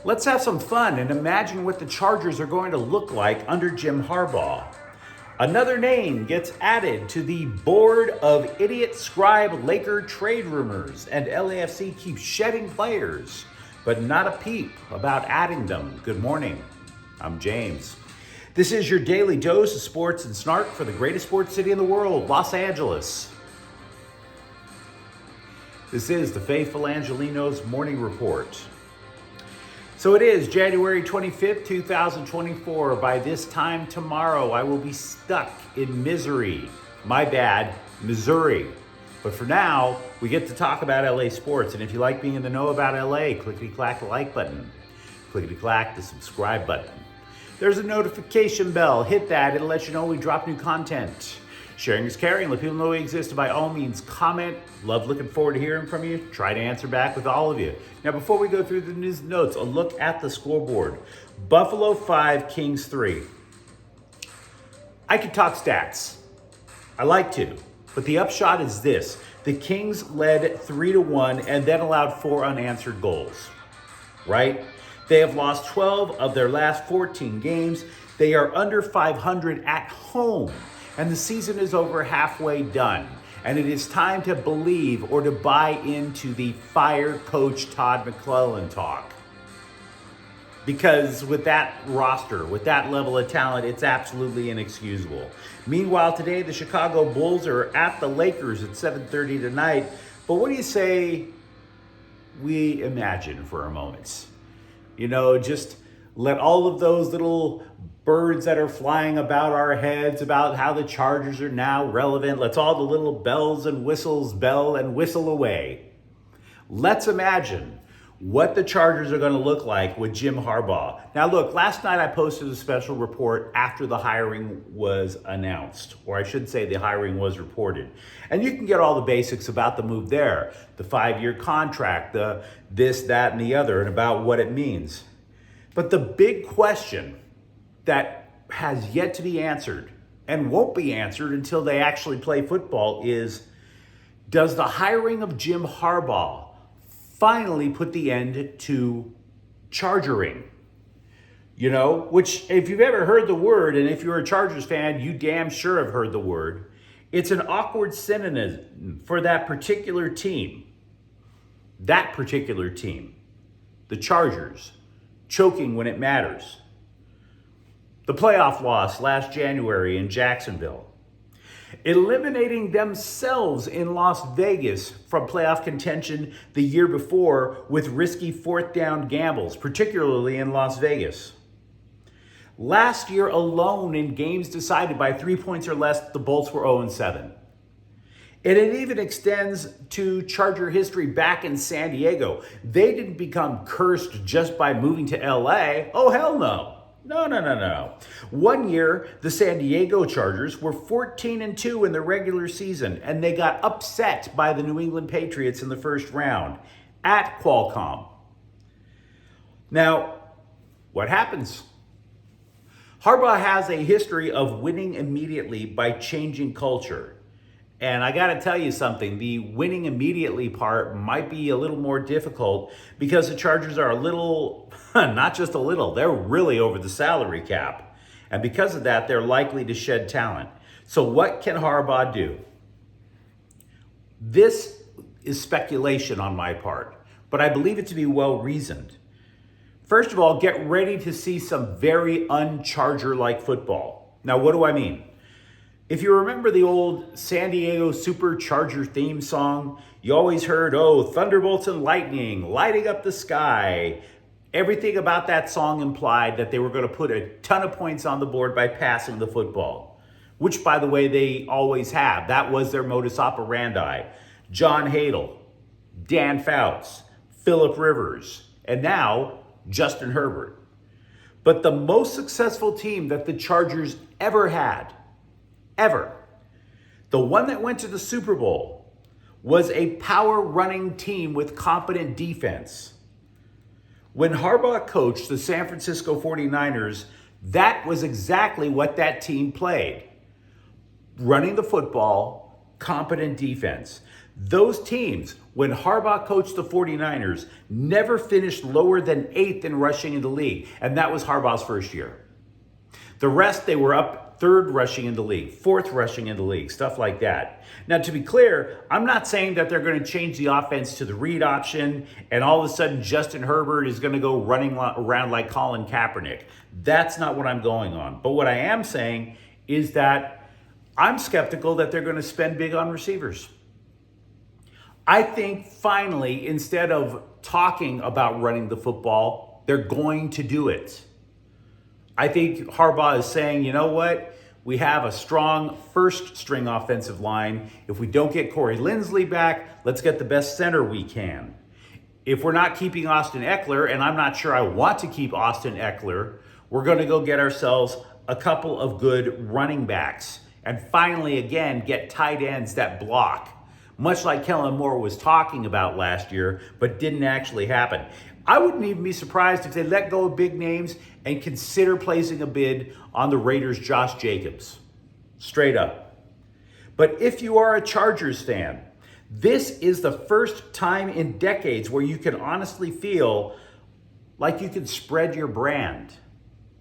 Let's have some fun and imagine what the Chargers are going to look like under Jim Harbaugh. Another name gets added to the board of idiot scribe Laker trade rumors, and LAFC keeps shedding players, but not a peep about adding them. Good morning. I'm James. This is your daily dose of sports and snark for the greatest sports city in the world, Los Angeles. This is the faithful Angelenos morning report. So it is January 25th, 2024. By this time tomorrow, I will be stuck in misery. My bad, Missouri. But for now, we get to talk about LA sports. And if you like being in the know about LA, clickety-clack the like button. Clickety-clack the subscribe button. There's a notification bell. Hit that. It'll let you know we drop new content. Sharing is caring. Let people know we exist. By all means, comment. Love looking forward to hearing from you. Try to answer back with all of you. Now, before we go through the news notes, a look at the scoreboard. Buffalo 5, Kings 3. I could talk stats. I like to. But the upshot is this. The Kings led 3-1 and then allowed 4 unanswered goals. Right? They have lost 12 of their last 14 games. They are under 500 at home. And the season is over halfway done. And it is time to believe or to buy into the fire coach Todd McClellan talk. Because with that roster, with that level of talent, it's absolutely inexcusable. Meanwhile, today the Chicago Bulls are at the Lakers at 7:30 tonight. But what do you say we imagine for a moment? You know, just let all of those little birds that are flying about our heads about how the Chargers are now relevant. Let's all the little bells and whistles bell and whistle away. Let's imagine what the Chargers are going to look like with Jim Harbaugh. Now look, last night I posted a special report after the hiring was announced, or I should say the hiring was reported. And you can get all the basics about the move there, the 5-year contract, the this, that, and the other, and about what it means. But the big question that has yet to be answered and won't be answered until they actually play football is, does the hiring of Jim Harbaugh finally put the end to chargering? You know, which if you've ever heard the word, and if you're a Chargers fan, you damn sure have heard the word. It's an awkward synonym for that particular team. That particular team, the Chargers, choking when it matters. The playoff loss last January in Jacksonville. Eliminating themselves in Las Vegas from playoff contention the year before with risky fourth down gambles, particularly in Las Vegas. Last year alone in games decided by 3 points or less, the Bolts were 0-7. And it even extends to Charger history back in San Diego. They didn't become cursed just by moving to LA. Oh, hell no. No. 1 year, the San Diego Chargers were 14-2 in the regular season, and they got upset by the New England Patriots in the first round at Qualcomm. Now, what happens? Harbaugh has a history of winning immediately by changing culture. And I got to tell you something, the winning immediately part might be a little more difficult because the Chargers are a little, not just a little, they're really over the salary cap. And because of that, they're likely to shed talent. So what can Harbaugh do? This is speculation on my part, but I believe it to be well reasoned. First of all, get ready to see some very un-Charger-like football. Now, what do I mean? If you remember the old San Diego Supercharger theme song, you always heard, oh, thunderbolts and lightning, lighting up the sky. Everything about that song implied that they were going to put a ton of points on the board by passing the football, which, by the way, they always have. That was their modus operandi. John Hadl, Dan Fouts, Phillip Rivers, and now Justin Herbert. But the most successful team that the Chargers ever had, the one that went to the Super Bowl, was a power running team with competent defense. When Harbaugh coached the San Francisco 49ers, that was exactly what that team played. Running the football, competent defense. Those teams, when Harbaugh coached the 49ers, never finished lower than 8th in rushing in the league, and that was Harbaugh's first year. The rest, they were up 3rd rushing in the league, 4th rushing in the league, stuff like that. Now, to be clear, I'm not saying that they're going to change the offense to the read option and all of a sudden Justin Herbert is going to go running around like Colin Kaepernick. That's not what I'm going on. But what I am saying is that I'm skeptical that they're going to spend big on receivers. I think finally, instead of talking about running the football, they're going to do it. I think Harbaugh is saying, you know what? We have a strong first string offensive line. If we don't get Corey Linsley back, let's get the best center we can. If we're not keeping Austin Eckler, and I'm not sure I want to keep Austin Eckler, we're going to go get ourselves a couple of good running backs. And finally, again, get tight ends that block. Much like Kellen Moore was talking about last year, but didn't actually happen. I wouldn't even be surprised if they let go of big names and consider placing a bid on the Raiders' Josh Jacobs. Straight up. But if you are a Chargers fan, this is the first time in decades where you can honestly feel like you can spread your brand,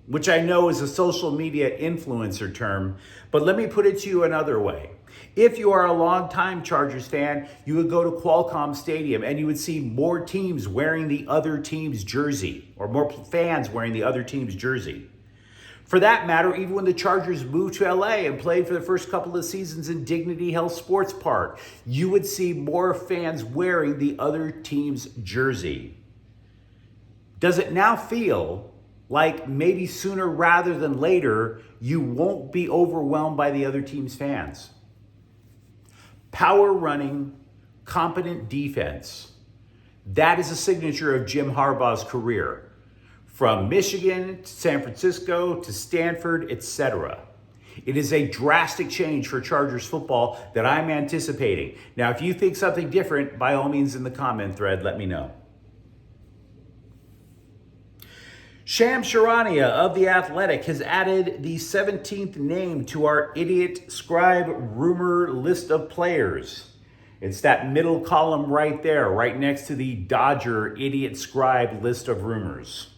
which I know is a social media influencer term, but let me put it to you another way. If you are a longtime Chargers fan, you would go to Qualcomm Stadium and you would see more teams wearing the other team's jersey, or more fans wearing the other team's jersey. For that matter, even when the Chargers moved to LA and played for the first couple of seasons in Dignity Health Sports Park, you would see more fans wearing the other team's jersey. Does it now feel like maybe sooner rather than later, you won't be overwhelmed by the other team's fans? Power running, competent defense. That is a signature of Jim Harbaugh's career. From Michigan to San Francisco to Stanford, etc. It is a drastic change for Chargers football that I'm anticipating. Now, if you think something different, by all means in the comment thread, let me know. Shams Charania of The Athletic has added the 17th name to our Idiot Scribe rumor list of players. It's that middle column right there, right next to the Dodger Idiot Scribe list of rumors.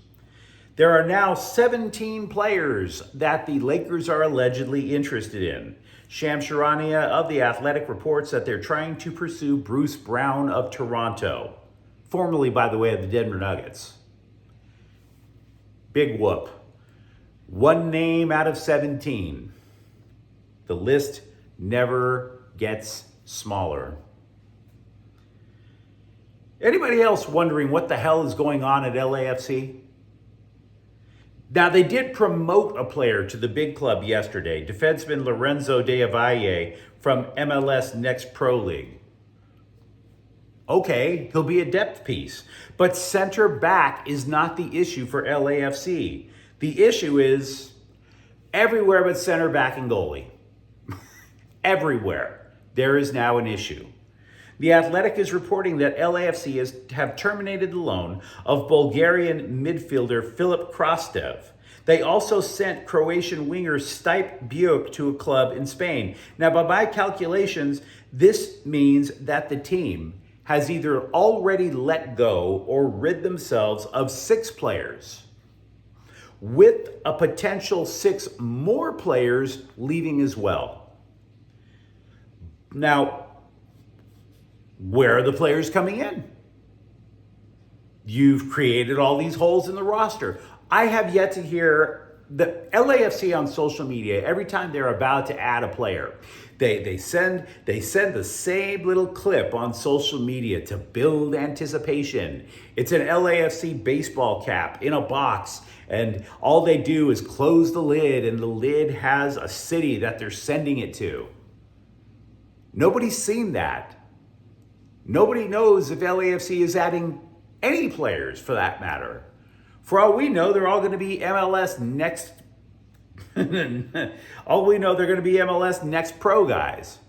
There are now 17 players that the Lakers are allegedly interested in. Shams Charania of The Athletic reports that they're trying to pursue Bruce Brown of Toronto, formerly, by the way, of the Denver Nuggets. Big whoop. One name out of 17. The list never gets smaller. Anybody else wondering what the hell is going on at LAFC? Now, they did promote a player to the big club yesterday, defenseman Lorenzo Deavalle from MLS Next Pro League. Okay, he'll be a depth piece, but center back is not the issue for LAFC. The issue is everywhere but center back and goalie. Everywhere there is now an issue. The Athletic is reporting that LAFC have terminated the loan of Bulgarian midfielder Filip Krastev. They also sent Croatian winger Stipe Biuk to a club in Spain. Now, by my calculations, this means that the team has either already let go or rid themselves of 6 players, with a potential 6 more players leaving as well. Now, where are the players coming in? You've created all these holes in the roster. I have yet to hear the LAFC on social media, every time they're about to add a player, they send the same little clip on social media to build anticipation. It's an LAFC baseball cap in a box, and all they do is close the lid, and the lid has a city that they're sending it to. Nobody's seen that. Nobody knows if LAFC is adding any players, for that matter. For all we know, they're all going to be MLS Next. All we know, they're going to be MLS Next Pro guys.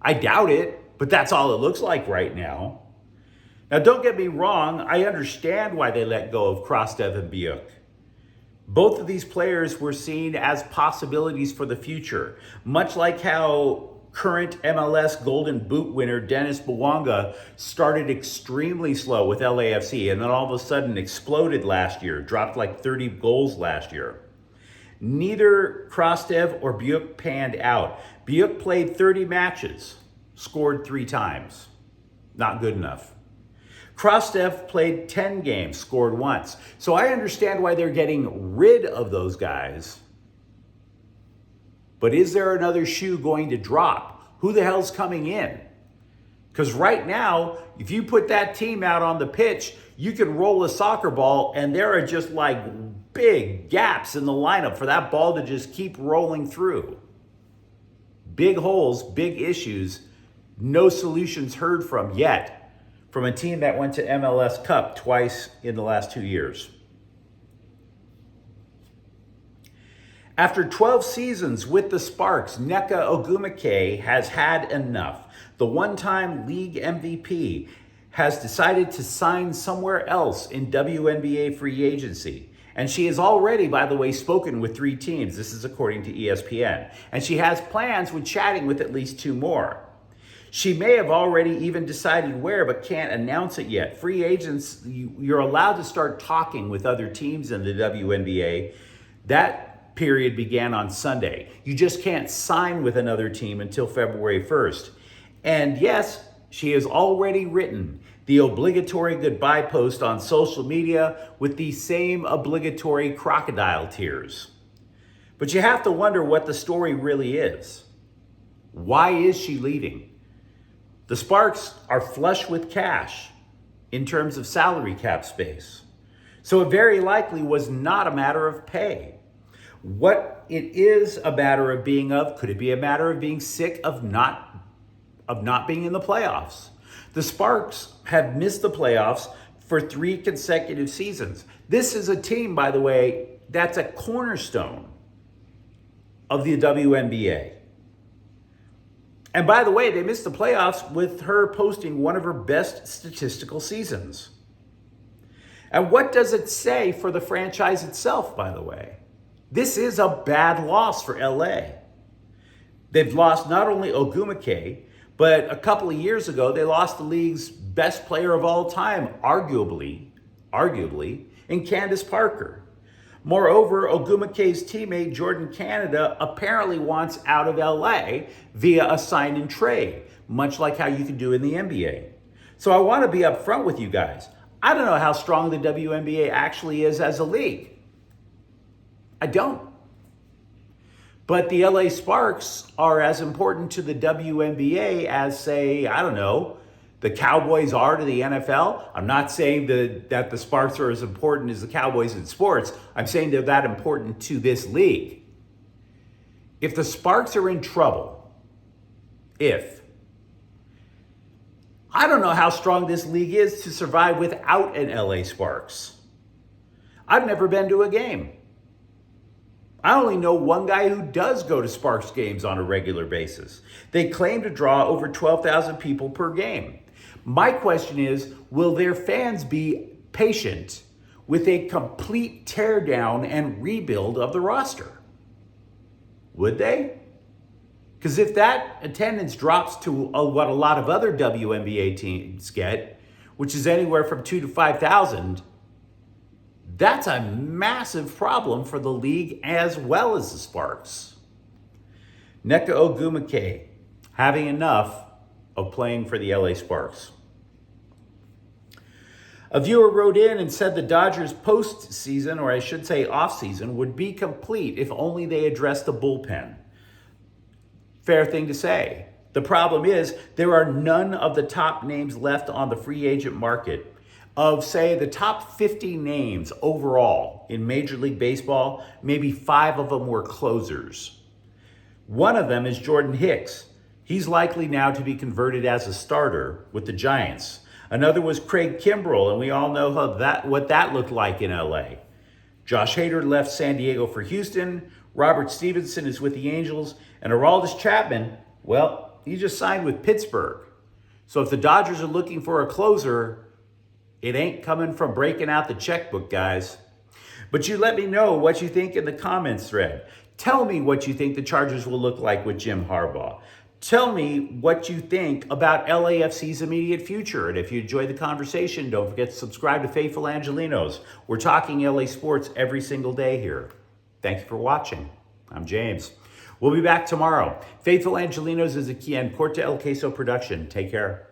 I doubt it, but that's all it looks like right now. Now, don't get me wrong. I understand why they let go of Krastev and Biuk. Both of these players were seen as possibilities for the future, much like how current MLS Golden Boot winner Dennis Bouanga started extremely slow with LAFC and then all of a sudden exploded last year, dropped like 30 goals last year. Neither Krastev or Buick panned out. Buick played 30 matches, scored 3 times. Not good enough. Krastev played 10 games, scored once. So I understand why they're getting rid of those guys. But is there another shoe going to drop? Who the hell's coming in? Because right now, if you put that team out on the pitch, you can roll a soccer ball and there are just like big gaps in the lineup for that ball to just keep rolling through. Big holes, big issues, no solutions heard from yet from a team that went to MLS Cup twice in the last 2 years. After 12 seasons with the Sparks, Nneka Ogwumike has had enough. The one-time league MVP has decided to sign somewhere else in WNBA free agency. And she has already, by the way, spoken with 3 teams. This is according to ESPN. And she has plans with chatting with at least 2 more. She may have already even decided where, but can't announce it yet. Free agents, you're allowed to start talking with other teams in the WNBA. That period began on Sunday. You just can't sign with another team until February 1st. And yes, she has already written the obligatory goodbye post on social media with the same obligatory crocodile tears. But you have to wonder what the story really is. Why is she leaving? The Sparks are flush with cash in terms of salary cap space. So it very likely was not a matter of pay. What it is a matter of being of, could it be a matter of being sick of not being in the playoffs? The Sparks have missed the playoffs for 3 consecutive seasons. This is a team, by the way, that's a cornerstone of the WNBA. And by the way, they missed the playoffs with her posting one of her best statistical seasons. And what does it say for the franchise itself, by the way? This is a bad loss for LA. They've lost not only Ogwumike, but a couple of years ago, they lost the league's best player of all time, arguably, in Candace Parker. Moreover, Ogwumike's teammate, Jordan Canada, apparently wants out of LA via a sign and trade, much like how you can do in the NBA. So I want to be upfront with you guys. I don't know how strong the WNBA actually is as a league. I don't. But the LA Sparks are as important to the WNBA as, say, I don't know, the Cowboys are to the NFL. I'm not saying that the Sparks are as important as the Cowboys in sports. I'm saying they're that important to this league. If the Sparks are in trouble, I don't know how strong this league is to survive without an LA Sparks. I've never been to a game. I only know one guy who does go to Sparks games on a regular basis. They claim to draw over 12,000 people per game. My question is, will their fans be patient with a complete teardown and rebuild of the roster? Would they? Because if that attendance drops to what a lot of other WNBA teams get, which is anywhere from 2,000 to 5,000, that's a massive problem for the league as well as the Sparks. Nneka Ogwumike having enough of playing for the LA Sparks. A viewer wrote in and said the Dodgers' postseason, or I should say offseason, would be complete if only they addressed the bullpen. Fair thing to say. The problem is there are none of the top names left on the free agent market. Of, say, the top 50 names overall in Major League Baseball, maybe 5 of them were closers. One of them is Jordan Hicks. He's likely now to be converted as a starter with the Giants. Another was Craig Kimbrell, and we all know what that looked like in LA. Josh Hader left San Diego for Houston. Robert Stevenson is with the Angels. And Aroldis Chapman, well, he just signed with Pittsburgh. So if the Dodgers are looking for a closer, it ain't coming from breaking out the checkbook, guys. But you let me know what you think in the comments thread. Tell me what you think the Chargers will look like with Jim Harbaugh. Tell me what you think about LAFC's immediate future. And if you enjoyed the conversation, don't forget to subscribe to Faithful Angelenos. We're talking LA sports every single day here. Thank you for watching. I'm James. We'll be back tomorrow. Faithful Angelenos is a Quien Corte El Queso production. Take care.